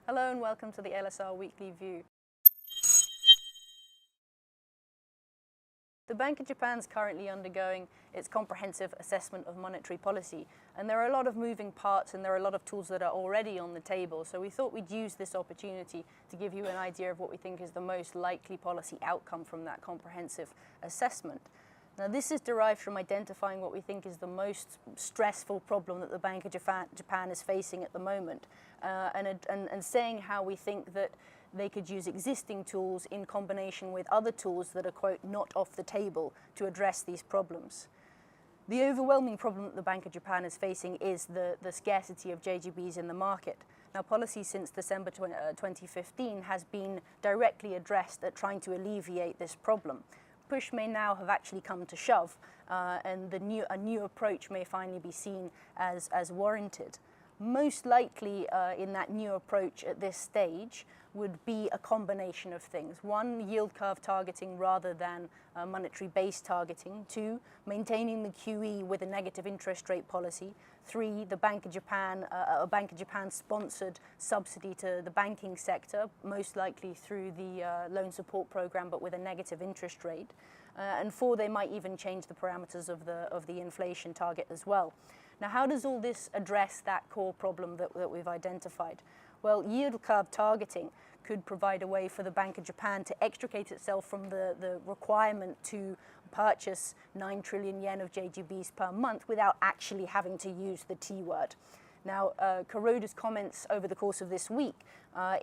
Hello and welcome to the LSR Weekly View. The Bank of Japan is currently undergoing its comprehensive assessment of monetary policy, and there are a lot of moving parts and there are a lot of tools that are already on the table, so we thought we'd use this opportunity to give you an idea of what we think is the most likely policy outcome from that comprehensive assessment. Now, this is derived from identifying what we think is the most stressful problem that the Bank of Japan is facing at the moment, and saying how we think that they could use existing tools in combination with other tools that are, quote, not off the table to address these problems. The overwhelming problem that the Bank of Japan is facing is the scarcity of JGBs in the market. Now, policy since December 2015 has been directly addressed at trying to alleviate this problem. Push may now have actually come to shove, and a new approach may finally be seen as warranted. Most likely in that new approach at this stage would be a combination of things. One, yield curve targeting rather than monetary base targeting. Two, maintaining the QE with a negative interest rate policy. Three, the Bank of Japan, a Bank of Japan sponsored subsidy to the banking sector, most likely through the loan support program, but with a negative interest rate. And four, they might even change the parameters of the inflation target as well. Now, how does all this address that core problem that we've identified? Well, yield curve targeting could provide a way for the Bank of Japan to extricate itself from the requirement to purchase 9 trillion yen of JGBs per month without actually having to use the T word. Now, Kuroda's comments over the course of this week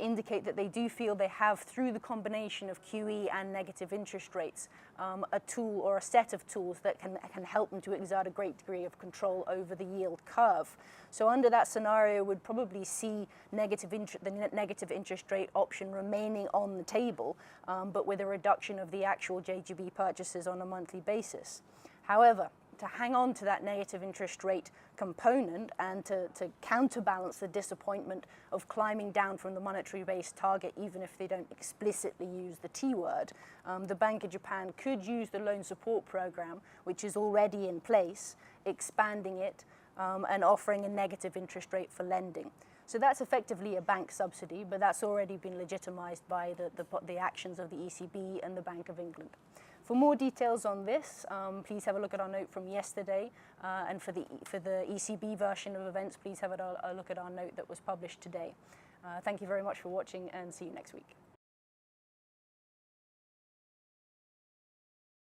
indicate that they do feel they have, through the combination of QE and negative interest rates, a tool or a set of tools that can help them to exert a great degree of control over the yield curve. So under that scenario, we'd probably see the negative interest rate option remaining on the table, but with a reduction of the actual JGB purchases on a monthly basis. However, to hang on to that negative interest rate component and to counterbalance the disappointment of climbing down from the monetary base target, even if they don't explicitly use the T word, the Bank of Japan could use the loan support program, which is already in place, expanding it and offering a negative interest rate for lending. So that's effectively a bank subsidy, but that's already been legitimized by the actions of the ECB and the Bank of England. For more details on this, please have a look at our note from yesterday, and for the ECB version of events, please have a look at our note that was published today. Thank you very much for watching, and see you next week.